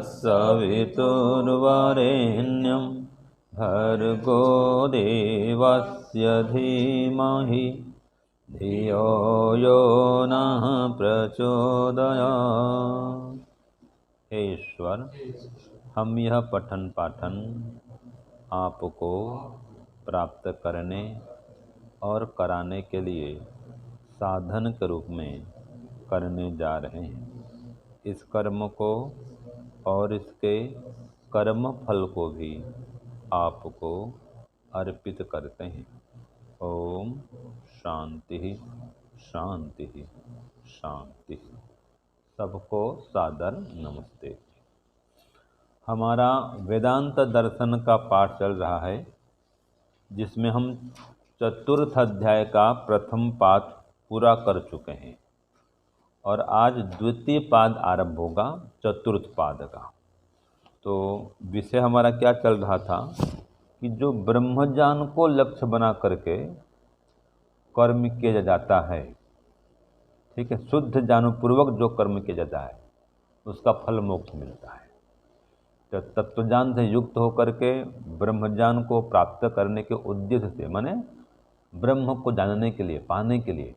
तत्सवितुर्वरेण्यं भर्गो देवस्य धीमहि धियो यो नः प्रचोदयात्। हे ईश्वर, हम यह पठन पाठन आपको प्राप्त करने और कराने के लिए साधन के रूप में करने जा रहे हैं। इस कर्म को और इसके कर्म फल को भी आपको अर्पित करते हैं। ओम शांति शांति शांति। सबको सादर नमस्ते। हमारा वेदांत दर्शन का पाठ चल रहा है, जिसमें हम चतुर्थ अध्याय का प्रथम पाद पूरा कर चुके हैं और आज द्वितीय पाद आरंभ होगा चतुर्थ पाद का। तो विषय हमारा क्या चल रहा था कि जो ब्रह्मज्ञान को लक्ष्य बना करके कर्म किया जाता है, ठीक है, शुद्ध ज्ञानपूर्वक जो कर्म किया जाता है उसका फल मोक्ष मिलता है। तो तत्वज्ञान से युक्त होकर के ब्रह्मज्ञान को प्राप्त करने के उद्देश्य से, माने ब्रह्म को जानने के लिए, पाने के लिए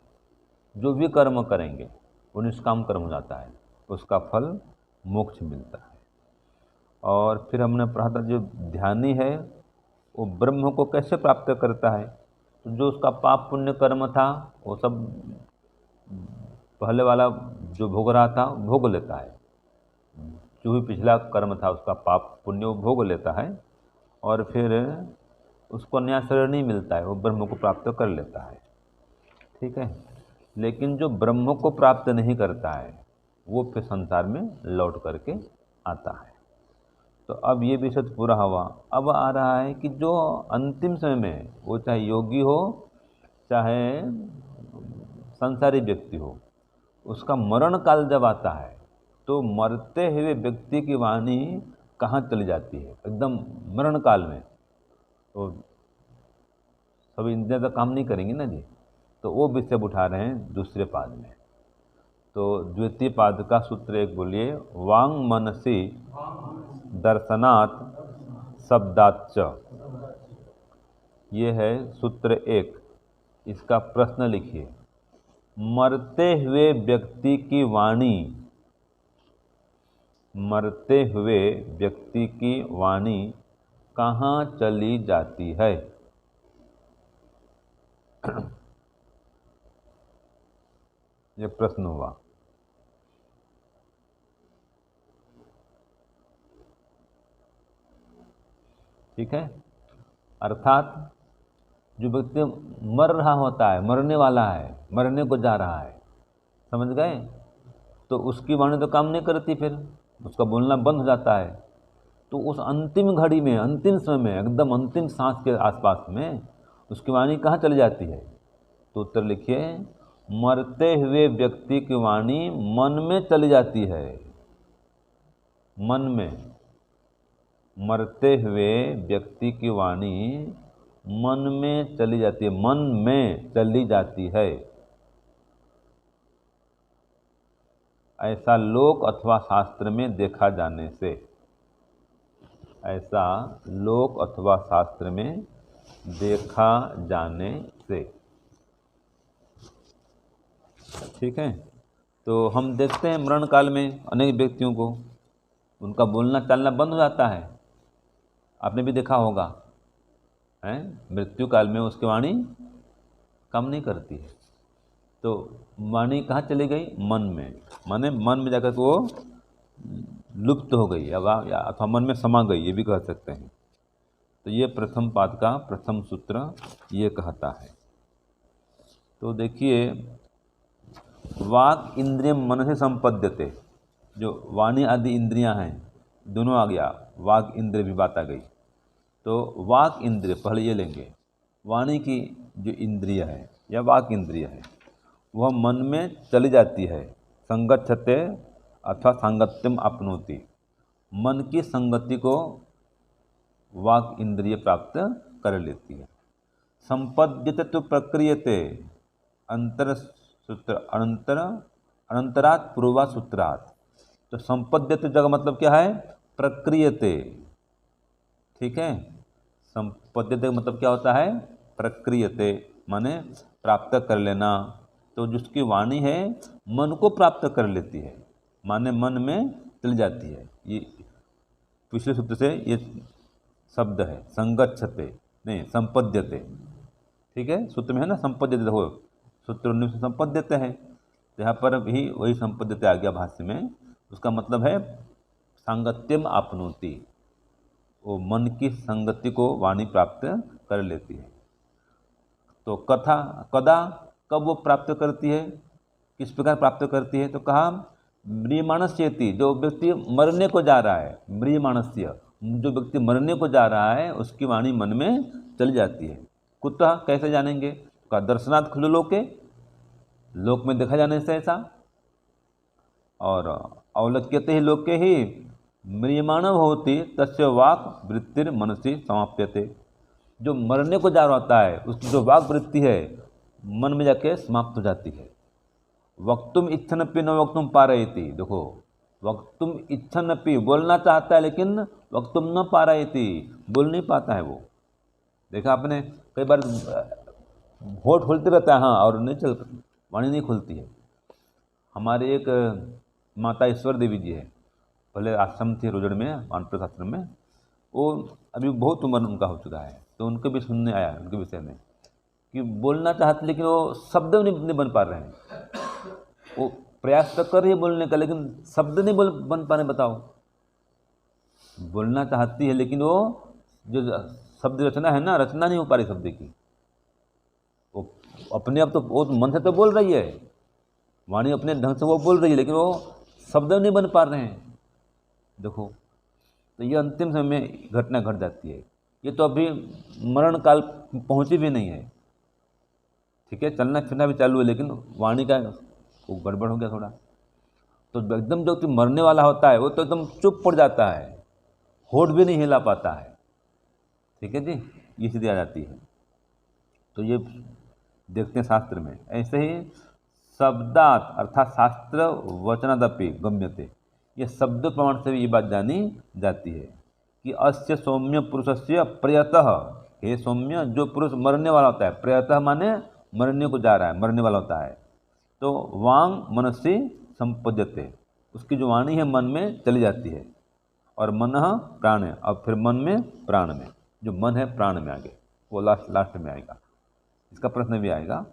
जो भी कर्म करेंगे वो निष्काम कर्म हो जाता है, उसका फल मोक्ष मिलता है। और फिर हमने पढ़ा था जो ध्यानी है वो ब्रह्म को कैसे प्राप्त करता है। तो जो उसका पाप पुण्य कर्म था वो सब पहले वाला जो भोग रहा था भोग लेता है, जो भी पिछला कर्म था उसका पाप पुण्य वो भोग लेता है और फिर उसको नया शरीर नहीं मिलता है, वो ब्रह्म को प्राप्त कर लेता है, ठीक है। लेकिन जो ब्रह्म को प्राप्त नहीं करता है वो फिर संसार में लौट करके आता है। तो अब ये विषय पूरा हुआ। अब आ रहा है कि जो अंतिम समय में, वो चाहे योगी हो चाहे संसारी व्यक्ति हो, उसका मरण काल जब आता है तो मरते हुए व्यक्ति की वाणी कहाँ चली जाती है, एकदम मरण काल में। तो सभी इंद्रियां तो काम नहीं करेंगी ना जी, तो वो विषय उठा रहे हैं दूसरे पाद में। तो द्वितीय पाद का सूत्र एक बोलिए, वांग मनसी दर्शनात् शब्दाच्च। ये है सूत्र एक। इसका प्रश्न लिखिए, मरते हुए व्यक्ति की वाणी, मरते हुए व्यक्ति की वाणी कहाँ चली जाती है? ये प्रश्न हुआ। ठीक है, अर्थात जो व्यक्ति मर रहा होता है, मरने वाला है, मरने को जा रहा है, समझ गए, तो उसकी वाणी तो काम नहीं करती, फिर उसका बोलना बंद हो जाता है। तो उस अंतिम घड़ी में, अंतिम समय में, एकदम अंतिम सांस के आसपास में उसकी वाणी कहाँ चली जाती है? तो उत्तर लिखिए, मरते हुए व्यक्ति की वाणी मन में चली जाती है। मन में, मरते हुए व्यक्ति की वाणी मन में चली जाती है, मन में चली जाती है। ऐसा लोक अथवा शास्त्र में देखा जाने से, ऐसा लोक अथवा शास्त्र में देखा जाने से, ठीक है। तो हम देखते हैं मरण काल में अनेक व्यक्तियों को उनका बोलना चालना बंद हो जाता है, आपने भी देखा होगा, हैं, मृत्यु काल में उसकी वाणी काम नहीं करती है। तो वाणी कहाँ चली गई? मन में, माने मन में जाकर वो लुप्त हो गई या अथवा मन में समा गई, ये भी कह सकते हैं। तो ये प्रथम पाद का प्रथम सूत्र ये कहता है। तो देखिए, वाक इंद्रियम मन से संपद्यते, जो वाणी आदि इंद्रियां हैं दोनों आ गया, वाक इंद्रिय भी बात आ गई। तो वाक इंद्रिय पहले ये लेंगे, वाणी की जो इंद्रिय है या वाक इंद्रिय है वह मन में चली जाती है, संगच्छते अथवा सांगत्यम आपनोति, मन की संगति को वाक इंद्रिय प्राप्त कर लेती है। संपद्यते तो प्रक्रियते, अंतर सूत्र अनंतरात् पूर्वा सूत्रात्। तो संपद्यते जगह मतलब क्या है? प्रक्रियते, ठीक है। संपद्यते मतलब क्या होता है, प्रक्रियते माने प्राप्त कर लेना। तो जिसकी वाणी है मन को प्राप्त कर लेती है, माने मन में चली जाती है। ये पिछले सूत्र से ये शब्द है, संगच्छते नहीं संपद्यते, ठीक है। सूत्र में है ना संपद्यते, हो सूत्र 19 में संपद्यते है, यहाँ पर भी वही संपद्यते आ गया भाष्य में। उसका मतलब है सांगत्यम आपनोति, वो मन की संगति को वाणी प्राप्त कर लेती है। तो कथा कदा, कब वो प्राप्त करती है, किस प्रकार प्राप्त करती है, तो कहा म्रियमाणस्यति, जो व्यक्ति मरने को जा रहा है, म्रियमाणस्य जो व्यक्ति मरने को जा रहा है उसकी वाणी मन में चली जाती है। कुतः कैसे जानेंगे, का दर्शनात् खलु लोके, लोक में देखा जाने से ऐसा, और अवलोक्यते ही लोके ही म्रियमाण होती तस्य वाक वृत्तिर मनसी समाप्यते, जो मरने को जा रहा होता है उसकी जो वाक वृत्ति है मन में जाके समाप्त हो जाती है। वक्तुम इच्छनपि न वक्तुम पारयति, देखो वक्तुम इच्छनपि बोलना चाहता है लेकिन वक्तुम न पारयति, बोल नहीं पाता है वो। देखा आपने कई बार होठ खुलते रहता है हाँ, और नहीं चल वाणी नहीं खुलती है। हमारे एक माता ईश्वर देवी जी है, पहले आश्रम थे रोजड़ में, वानप्रस्थ आश्रम में, वो अभी बहुत उम्र उनका हो चुका है, तो उनको भी सुनने आया उनके विषय में कि बोलना चाहते लेकिन वो शब्द नहीं बन पा रहे हैं। वो प्रयास तो कर रही है बोलने का लेकिन शब्द नहीं बन पा रहे। बताओ, बोलना चाहती है लेकिन वो जो शब्द रचना है ना, रचना नहीं हो पा रही शब्द की। वो अपने आप तो वो मन से तो बोल रही है, वाणी अपने ढंग से वो बोल रही है लेकिन वो शब्द नहीं बन पा रहे हैं। देखो, तो ये अंतिम समय में घटना घट जाती है। ये तो अभी मरण काल पहुंची भी नहीं है, ठीक है, चलना फिरना भी चालू है लेकिन वाणी का वो गड़बड़ हो गया थोड़ा। तो एकदम जो मरने वाला होता है वो तो एकदम चुप पड़ जाता है, होठ भी नहीं हिला पाता है, ठीक है जी, ये स्थिति आ जाती है। तो ये देखते हैं शास्त्र में। ऐसे ही शब्दात अर्थात शास्त्र वचनादपि गम्यते, ये शब्द प्रमाण से भी ये बात जानी जाती है कि अस्य सौम्य पुरुषस्य प्रयतः, हे सौम्य जो पुरुष मरने वाला होता है, प्रयतः माने मरने को जा रहा है, मरने वाला होता है, तो वांग मनस्य संपद्यते, उसकी जो वाणी है मन में चली जाती है। और मन प्राण है, और फिर मन में प्राण में, जो मन है प्राण में आगे वो लास्ट में आएगा, इसका प्रश्न भी आएगा।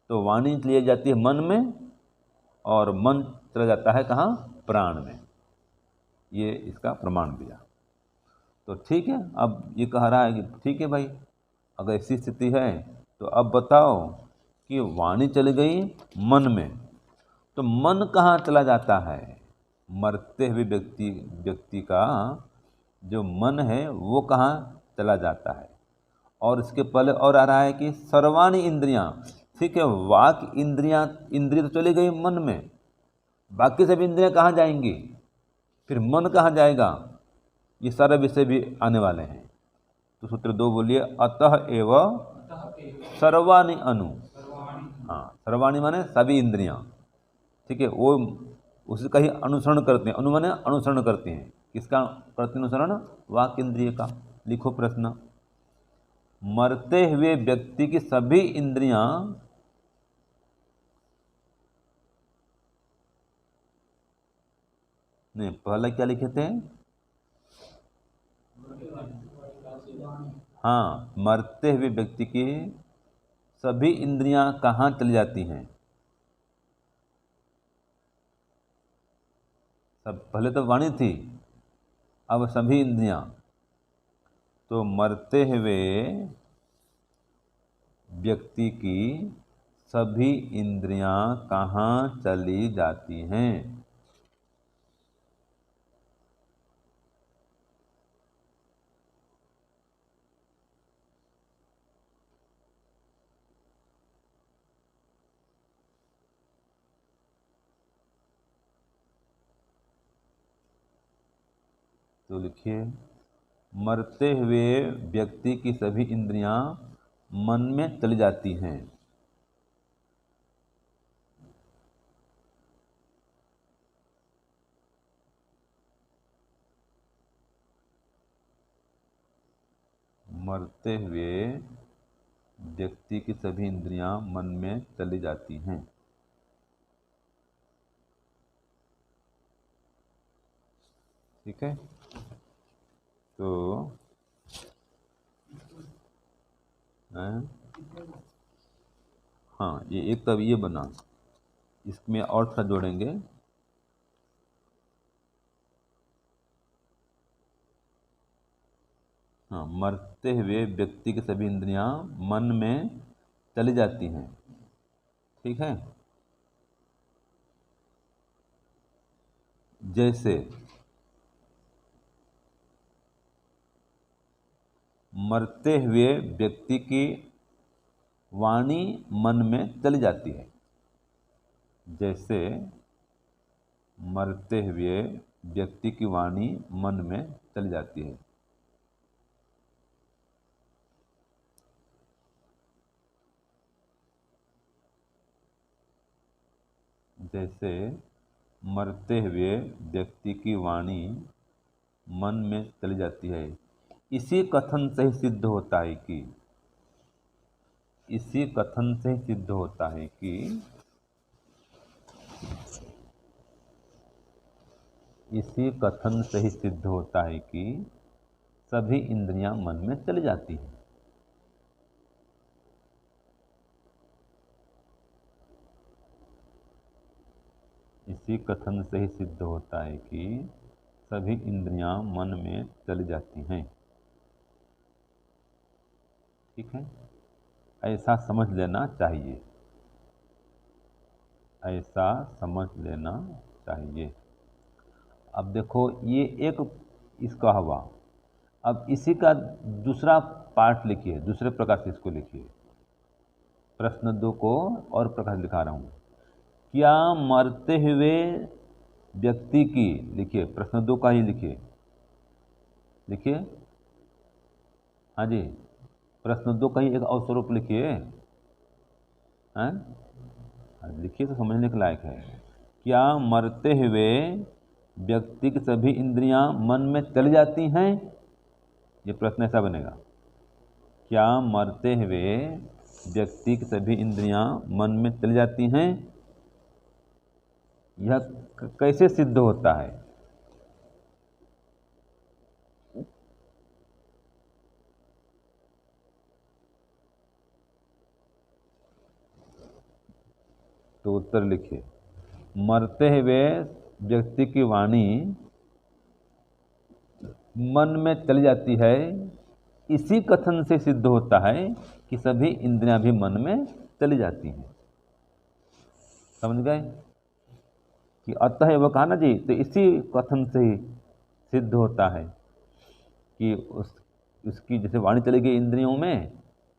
तो वाणी ली जाती है मन में और मन चला जाता है कहाँ, प्राण में। ये इसका प्रमाण दिया। तो ठीक है, अब ये कह रहा है कि ठीक है भाई, अगर ऐसी स्थिति है तो अब बताओ कि वाणी चली गई मन में, तो मन कहाँ चला जाता है, मरते हुए व्यक्ति का जो मन है वो कहाँ चला जाता है। और इसके पहले और आ रहा है कि सर्वाणी इंद्रियां, ठीक है, वाक इंद्रिय तो चली गई मन में, बाकी सभी इंद्रियां कहाँ जाएंगी, फिर मन कहाँ जाएगा, ये सारे विषय भी आने वाले हैं। तो सूत्र 2 बोलिए, अतः एव सर्वाणि अनु, हाँ सर्वाणि माने सभी इंद्रियां, ठीक है, वो उसका ही अनुसरण करते हैं। अनु माने अनुसरण करते हैं, किसका करते हैं अनुसरण, वाक इंद्रिय का। लिखो प्रश्न, मरते हुए व्यक्ति की सभी इंद्रियां नहीं, पहले क्या लिखे थे, हाँ, मरते हुए व्यक्ति की सभी इंद्रियां कहाँ चली जाती हैं। सब पहले तो वाणी थी, अब सभी इंद्रियां। तो मरते हुए व्यक्ति की सभी इंद्रियां कहाँ चली जाती हैं। तो लिखिए, मरते हुए व्यक्ति की सभी इंद्रियां मन में चली जाती हैं। मरते हुए व्यक्ति की सभी इंद्रियां मन में चली जाती हैं। ठीक है, तो हाँ, ये एक तब ये बना, इसमें और थोड़ा जोड़ेंगे। हाँ, मरते हुए व्यक्ति की सभी इंद्रियां मन में चली जाती हैं। ठीक है, जैसे मरते हुए व्यक्ति की वाणी मन में चली जाती है। जैसे मरते हुए व्यक्ति की वाणी मन में चली जाती है। जैसे मरते हुए व्यक्ति की वाणी मन में चली जाती है। इसी कथन से ही सिद्ध होता है कि इसी कथन से ही सिद्ध होता है कि इसी कथन से ही सिद्ध होता है कि सभी इंद्रियां मन में चली जाती हैं। इसी कथन से ही सिद्ध होता है कि सभी इंद्रियां मन में चली जाती हैं। ठीक है, ऐसा समझ लेना चाहिए, ऐसा समझ लेना चाहिए। अब देखो, ये एक इसका हुआ। अब इसी का दूसरा पार्ट लिखिए, दूसरे प्रकार से इसको लिखिए। प्रश्न 2 को और प्रकार से दिखा रहा हूं। क्या मरते हुए व्यक्ति की, लिखिए प्रश्न 2 का ही लिखिए, लिखिए। हाँ जी, प्रश्न 2 का ही एक और स्वरूप लिखिए। हैं, लिखिए तो समझने के लायक है। क्या मरते हुए व्यक्ति की सभी इंद्रियां मन में चली जाती हैं? ये प्रश्न ऐसा बनेगा, क्या मरते हुए व्यक्ति की सभी इंद्रियां मन में चली जाती हैं? यह कैसे सिद्ध होता है? तो उत्तर लिखिए, मरते हुए व्यक्ति की वाणी मन में चली जाती है, इसी कथन से सिद्ध होता है कि सभी इंद्रियां भी मन में चली जाती हैं। समझ गए कि अतः वह कहा ना जी, तो इसी कथन से ही सिद्ध होता है कि उसकी जैसे वाणी चली गई इंद्रियों में,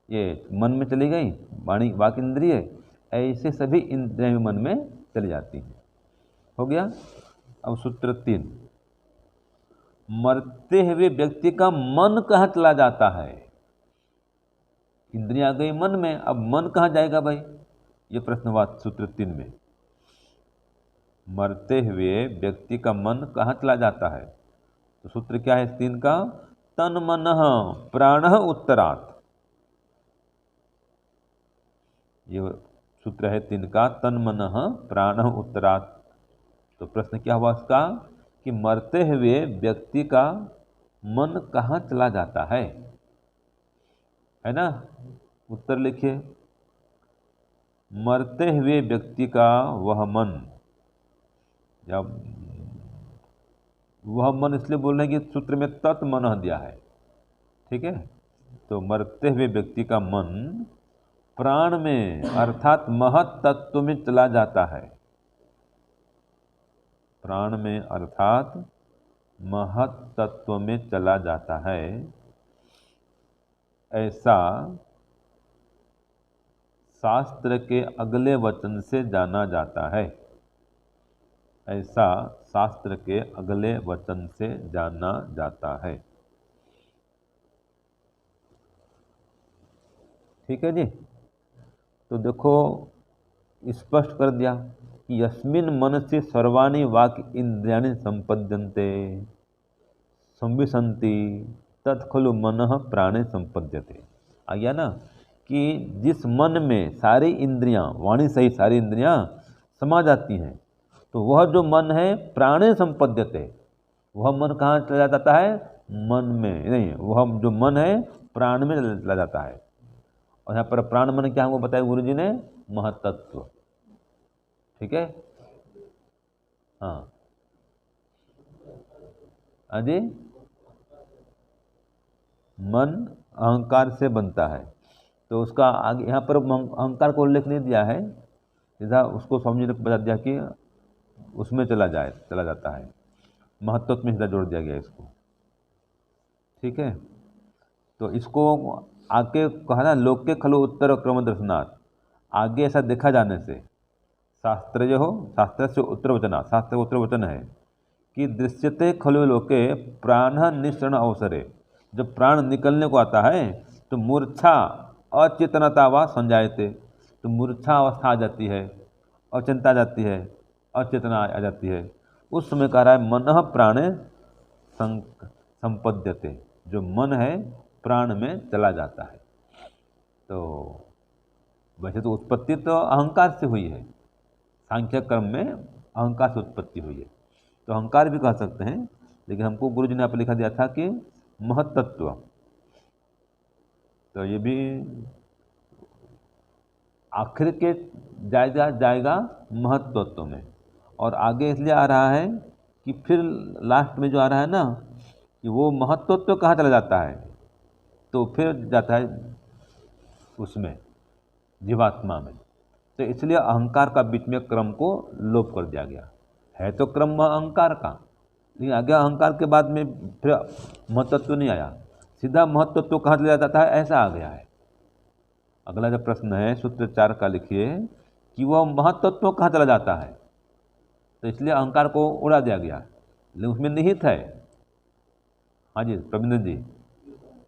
ये मन में चली गई वाणी, वाक इंद्रिय, ऐसे सभी इंद्रियां भी मन में चली जाती हैं। हो गया। अब सूत्र 3, मरते हुए व्यक्ति का मन कहाँ चला जाता है? इंद्रियां गई मन में, अब मन कहाँ जाएगा भाई? ये प्रश्न हुआ सूत्र 3 में। मरते हुए व्यक्ति का मन कहाँ चला जाता है? तो सूत्र क्या है 3 का? तन मन प्राण उत्तरात्। ये सूत्र है 3 का, तन मन प्राण उत्तरात्। तो प्रश्न क्या हुआ उसका कि मरते हुए व्यक्ति का मन कहाँ चला जाता है ना? उत्तर लिखिए, मरते हुए व्यक्ति का वह मन, या वह मन इसलिए बोल रहे हैं कि सूत्र में तत् मन दिया है। ठीक है, तो मरते हुए व्यक्ति का मन प्राण में अर्थात महत तत्व में चला जाता है। प्राण में अर्थात महत तत्व में चला जाता है, ऐसा शास्त्र के अगले वचन से जाना जाता है। ऐसा शास्त्र के अगले वचन से जाना जाता है। ठीक है जी, तो देखो स्पष्ट कर दिया कि यस्मिन् मनसि सर्वाणि वाक् इंद्रियाणि संपद्यन्ते संविशन्ति तत्खलु मनः प्राणे संपद्यते। आ गया ना कि जिस मन में सारी इंद्रियां, वाणी सहित सारी इंद्रियां समा जाती हैं, तो वह जो मन है प्राणे संपद्यते, वह मन कहाँ चला जाता है? मन में नहीं, वह जो मन है प्राण में चला जाता है। और यहाँ पर प्राण मन क्या हमको बताया गुरु जी ने? महतत्व। ठीक है, हाँ अजय, मन अहंकार से बनता है, तो उसका आगे यहाँ पर अहंकार को उल्लेख नहीं दिया है, सीधा उसको समझने को बता दिया कि उसमें चला जाता है, महत्व में सीधा जोड़ दिया गया इसको। ठीक है, तो इसको आगे कहा ना, लोके खलु उत्तर क्रम दर्शनाथ, आगे ऐसा देखा जाने से, शास्त्र जो हो, शास्त्र से उत्तर वचना, शास्त्र उत्तर वचन है कि दृश्यते खलु लोके प्राण निःसरण अवसरे, जब प्राण निकलने को आता है तो मूर्छा अचेतनता व संजायते, तो मूर्छा अवस्था आ जाती है, अचेतनता आ जाती है, अचेतना आ जाती है। उस समय कह रहा है मनः प्राणे संपद्यते, जो मन है प्राण में चला जाता है। तो वैसे तो उत्पत्ति तो अहंकार से हुई है, सांख्य कर्म में अहंकार से उत्पत्ति हुई है, तो अहंकार भी कह सकते हैं, लेकिन हमको गुरु जी ने यहाँ पर लिखा दिया था कि महत्त्व, तो ये भी आखिर के जाएगा महत्त्व में। और आगे इसलिए आ रहा है कि फिर लास्ट में जो आ रहा है ना कि वो महत्त्व कहाँ चला जाता है, तो फिर जाता है उसमें जीवात्मा में। तो इसलिए अहंकार का बीच में क्रम को लोप कर दिया गया है, तो क्रम अहंकार का, लेकिन आगे अहंकार के बाद में फिर महत्त्व नहीं आया, सीधा महत्त्व कहाँ चला जाता है, ऐसा आ गया है। अगला जो प्रश्न है सूत्र 4 का लिखिए कि वह महत्त्व कहाँ चला जाता है, तो इसलिए अहंकार को उड़ा दिया गया, लेकिन उसमें निहित है। हाँ जी प्रवीण जी,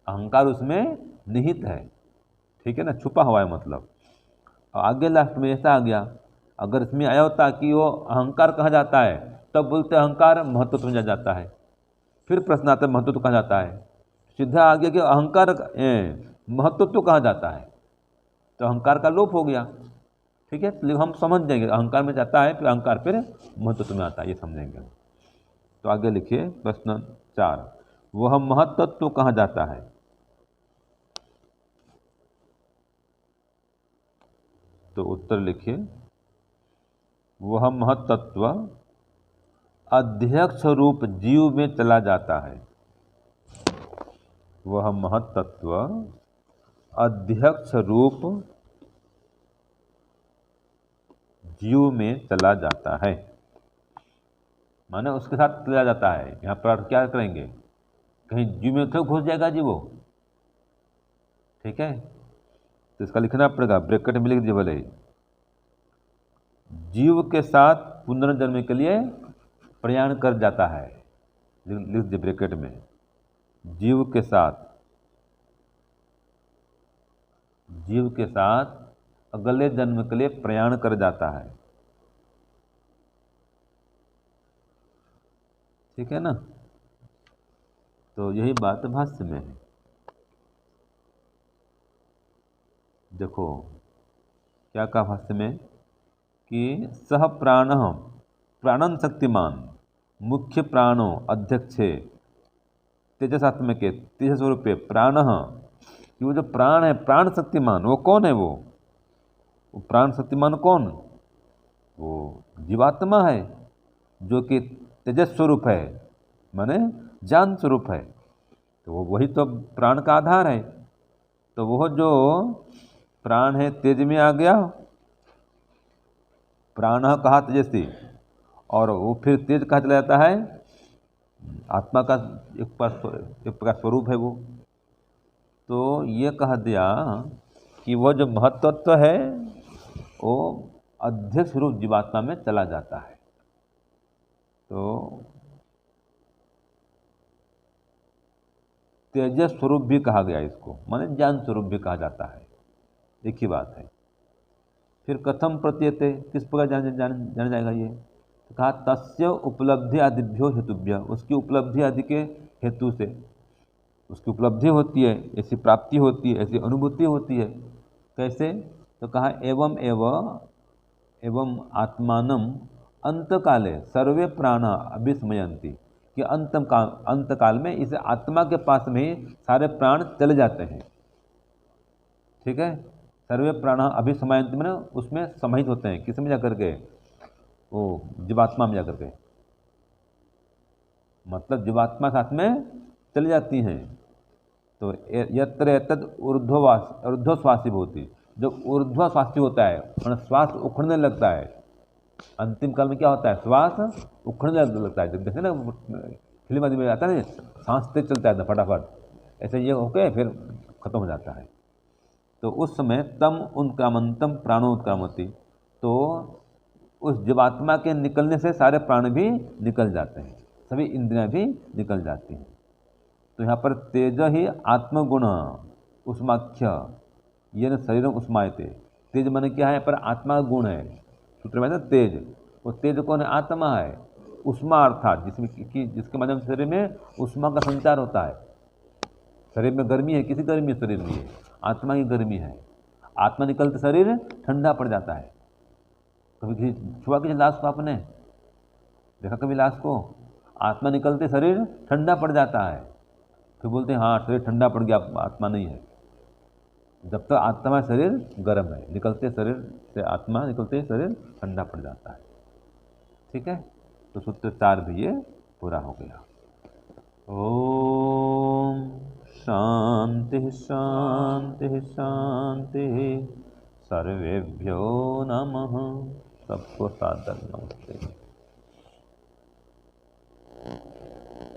अहंकार उसमें निहित है, ठीक है ना, छुपा हुआ है मतलब। और आगे लास्ट में ऐसा आ गया, अगर इसमें आया होता कि वो अहंकार कहाँ जाता है, तब बोलते अहंकार महत्त्व में जाता है। फिर प्रश्न आता है महत्त्व कहाँ जाता है, सीधा आ गया कि अहंकार महत्त्व कहाँ जाता है, तो अहंकार का लोप हो गया। ठीक है, तो हम समझ जाएंगे अहंकार में जाता है, फिर अहंकार फिर महत्त्व में आता है, ये समझेंगे। तो आगे लिखिए प्रश्न 4, वह महत्त्व कहाँ जाता है? तो उत्तर लिखिए, वह महत्त्व अध्यक्ष रूप जीव में चला जाता है। वह महत्त्व अध्यक्ष रूप जीव में चला जाता है, माने उसके साथ चला जाता है। यहाँ पर क्या करेंगे, कहीं जीव में तो घुस जाएगा जी वो, ठीक है, तो इसका लिखना पड़ेगा, ब्रैकेट में लिख दीजिए भले, जीव के साथ पुनर्जन्म के लिए प्रयाण कर जाता है, लिख दीजिए ब्रैकेट में, जीव के साथ अगले जन्म के लिए प्रयाण कर जाता है। ठीक है ना, तो यही बात भाष्य में है। देखो क्या कहा भाष्य में कि सह प्राणन शक्तिमान मुख्य प्राणो अध्यक्षे तेजसात्मके तेज स्वरूपे प्राण, कि वो जो प्राण है प्राण शक्तिमान, वो कौन है? वो प्राण शक्तिमान कौन? वो जीवात्मा है, जो कि तेजस स्वरूप है, माने ज्ञान स्वरूप है, तो वही तो प्राण का आधार है। तो वह जो प्राण है तेज में आ गया, प्राण कहा तेजस्वी, और वो फिर तेज कहा चला जाता है, आत्मा का एक प्रकार स्वरूप है वो। तो ये कह दिया कि वह जो महत्त्व है वो अध्यक्ष रूप जीवात्मा में चला जाता है। तो तेजस स्वरूप भी कहा गया इसको, माने ज्ञान स्वरूप भी कहा जाता है, एक ही बात है। फिर कथम प्रतीयते, किस प्रकार जाना जाएगा ये, तो कहा तस्य उपलब्धि आदिभ्यो हेतुभ्य, उसकी उपलब्धि आदि के हेतु से, उसकी उपलब्धि होती है, ऐसी प्राप्ति होती है, ऐसी अनुभूति होती है। कैसे? तो कहा एवं एवं आत्मानम अंतकाले सर्वे प्राण अभिस्मयंती, कि अंत काल में इस आत्मा के पास में ही सारे प्राण चले जाते हैं। ठीक है, सर्वे प्राण अभिस्मयंती में उसमें समाहित होते हैं, किसमें जाकर के? वो जीवात्मा में जाकर के, मतलब जीवात्मा साथ में चली जाती हैं। तो यत्र एतद ऊर्ध्वश्वासी होती, जब ऊर्ध्वश्वासी होता है मतलब श्वास उखड़ने लगता है, अंतिम काल में क्या होता है? श्वास उखड़ने लगता है। जब देखते ना फिल्म आदमी में आता है ना, सांस तेज चलता है फटाफट, ऐसे ये होके फिर खत्म हो जाता है। तो उस समय तम उत्क्रामंतम प्राणोत्क्रामती, तो उस जीवात्मा के निकलने से सारे प्राण भी निकल जाते हैं, सभी इंद्रियां भी निकल जाती हैं। तो यहाँ पर तेज ही आत्मगुण उष्माख्य, ये न शरीर उष्मायते। तेज माने क्या है? पर आत्मा गुण है, सूत्र में ना तेज। वो तेज कौन है? आत्मा है। उष्मा अर्थात जिसके माध्यम से शरीर में उष्मा का संचार होता है। शरीर में गर्मी है, किसी गर्मी शरीर में है, आत्मा की गर्मी है। आत्मा निकलते शरीर ठंडा पड़ जाता है। कभी छुआ किसी लाश को आपने देखा? कभी लाश को? आत्मा निकलते शरीर ठंडा पड़ जाता है, फिर बोलते हैं हाँ शरीर ठंडा पड़ गया, आत्मा नहीं है। जब तक आत्मा शरीर गर्म है, निकलते शरीर से आत्मा निकलते शरीर ठंडा पड़ जाता है। ठीक है, तो सूत्र 4 भी ये पूरा हो गया। ओम शांति शांति शांति, सर्वेभ्यो नमः। सबको सादर नमस्ते।